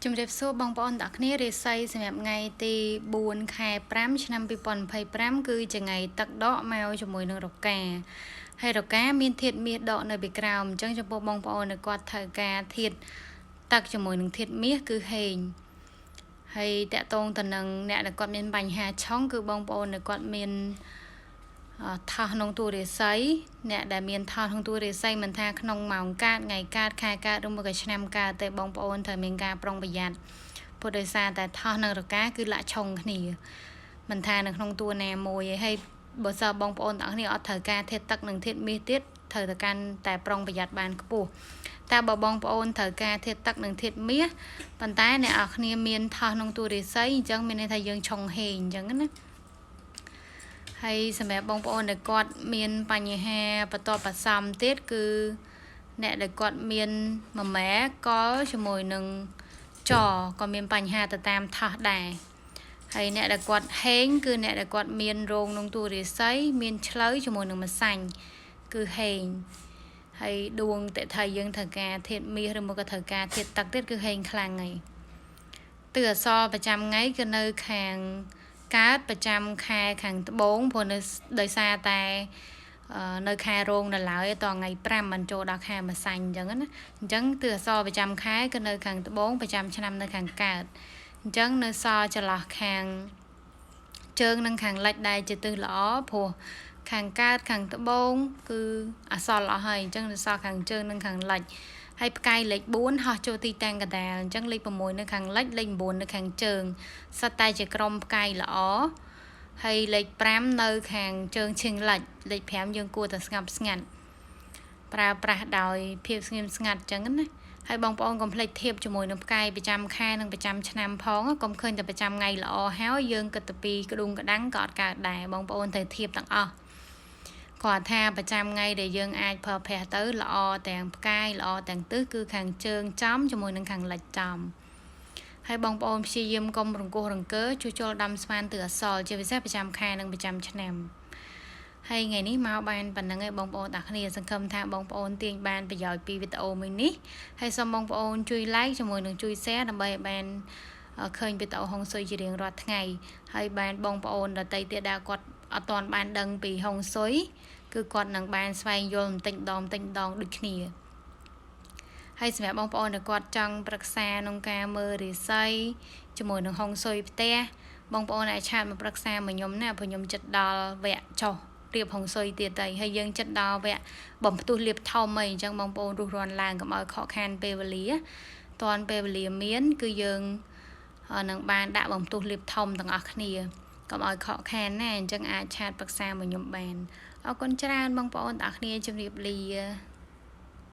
ជំរាបសួរបងប្អូនទាំងគ្នារាសីសម្រាប់ថ្ងៃទី4ខែ5ឆ្នាំ2025គឺជាថ្ងៃទឹកដកមកជាមួយនឹងរកាហើយរកាមានធាតុមាសដកនៅពីក្រោមអញ្ចឹងចំពោះបងប្អូននៅគាត់ត្រូវការធាតុទឹកជាមួយនឹងធាតុមាសគឺហេងហើយតកតងទៅនឹងអ្នកដែលគាត់មានបញ្ហាឆុងគឺបងប្អូននៅគាត់មានថោះក្នុងទូរាសីអ្នកដែលមានថោះក្នុងទូរាសីមិនថាក្នុងម៉ោងកើតថ្ងៃកើតខែកើតឬមួយក៏ឆ្នាំកើតតែបងប្អូនត្រូវមានការប្រុងប្រយ័ត្នព្រោះដោយសារតែថោះនឹងរកាគឺលាក់ឆុងគ្នាមិនថានៅក្នុងតួណាមួយហើយបើសិនបងប្អូនទាំងគ្នាអត់ត្រូវការធាតុទឹកនិងធាតុមាសទៀតត្រូវតែកាន់តែប្រុងប្រយ័ត្នបានខ្ពស់តែបើបងប្អូនត្រូវការធាតុទឹកនិងធាតុមាសប៉ុន្តែអ្នកនរគ្នាមានថោះក្នុងទូរាសីអញ្ចឹងមានន័យថាយើងឆុងហេងអញ្ចឹងណាហើយសម្រាប់បងប្អូនដែលគាត់មានបញ្ហាបន្តបសំទៀតគឺអ្នកដែលគាត់មានម៉ម៉ែកលជាមួយនឹងចក៏មានបញ្ហាទៅតាមថោះដែរហើយអ្នកដែលគាត់ហេងគឺអ្នកដែលគាត់មានរោងក្នុងទូរាសីមានឆ្លើយជាមួយនឹងម្សាញ់គឺហេងហើយដួងតេថៃយើងត្រូវការធាតុមាសឬមកក៏ត្រូវការធាតុទឹកទៀតគឺហេងខ្លាំងហើយទិសអសរប្រចាំថ្ងៃគឺនៅខាងកើតប្រចាំខែខាងត្បូងព្រោះនៅដោយសារតែនៅខែរោងនៅឡើយតថ្ងៃ5មិនចូលដល់ខែម្សាញ់អញ្ចឹងណាអញ្ចឹងទិសអសរប្រចាំខែគឺនៅខាងត្បូងប្រចាំឆ្នាំនៅខាងកើតអញ្ចឹងនៅសល់ចន្លោះខាងជើងនិងខាងលិចដែលជាទិសល្អព្រោះខាងកើតខាងត្បូងគឺអសល់អស់ហើយអញ្ចឹងនៅសល់ខាងជើងនិងខាងលិចហើយផ្កាយលេខ4ហោះចូលទីតាំងកដាលអញ្ចឹងលេខ6នៅខាងលិចលេខ9នៅខាងជើងសិតតែជាក្រុមផ្កាយល្អហើយលេខ5នៅខាងជើងឈិងលិចលេខ5យើងគួរតែស្ងប់ស្ងាត់ប្រើប្រាស់ដោយភាពស្ងៀមស្ងាត់អញ្ចឹងណាហើយបងប្អូនកុំភ្លេចធៀបជាមួយនឹងផ្កាយប្រចាំខែនិងប្រចាំឆ្នាំផងកុំឃើញតែប្រចាំថ្ងៃល្អហើយយើងគិតទៅពីក្ដុងក្ដាំងក៏អត់កើតដែរបងប្អូនត្រូវធៀបទាំងអស់គាត់ថាប្រចាំថ្ងៃដែលយើងអាចប្រើប្រាស់ទៅល្អទាំងផ្កាយល្អទាំងទិសគឺខាងជើងចំជាមួយនឹងខាងលិចចំហើយបងប្អូនព្យាយាមកុំរង្គោះរង្គើជួសជុលដាំស្វានទិសអសរជាពិសេសប្រចាំខែនិងប្រចាំឆ្នាំហើយថ្ងៃនេះមកបានប៉ុណ្្នឹងឯងបងប្អូនទាំងគ្នាសង្ឃឹមថាបងប្អូនទាញបានប្រយោជន៍ពីវីដេអូមួយនេះហើយសូមបងប្អូនជួយ like ជាមួយនឹងជួយ share ដើម្បីឲ្យបានឃើញវីដេអូហុងស៊ុយជារៀងរាល់ថ្ងៃហើយបានបងប្អូនដទៃទៀតដែលគាត់អត់ទាន់បានដឹងពីហុងស៊ុយគឺគាត់នឹងបានស្វែងយល់បន្តិចម្ដងដូចគ្នាហើយសម្រាប់បងប្អូនដែលគាត់ចង់ប្រឹក្សាក្នុងការមើលរាសីជាមួយនឹងហុងស៊ុយផ្ទះបងប្អូនអាចឆាតមកប្រឹក្សាមកខ្ញុំណាព្រោះខ្ញុំចិត្តដល់វគ្គចុះរៀបហុងស៊ុយទៀតហើយយើងចិត្តដល់វគ្គបំផ្ទុះលាបធំអីអញ្ចឹងបងប្អូនរុះរាន់ឡើងកុំឲ្យខកខានពេលវេលាតាន់ពេលវេលាមានគឺយើងនឹងបានដាក់បំផ្ទុះលាបធំទាំងអស់គ្នាកុំឲ្យខកខានណាអញ្ចឹងអាចឆាតប្រឹក្សាមកខ្ញុំបានអរគុណច្រើនបងប្អូនទាំងអស់គ្នាជម្រាបលា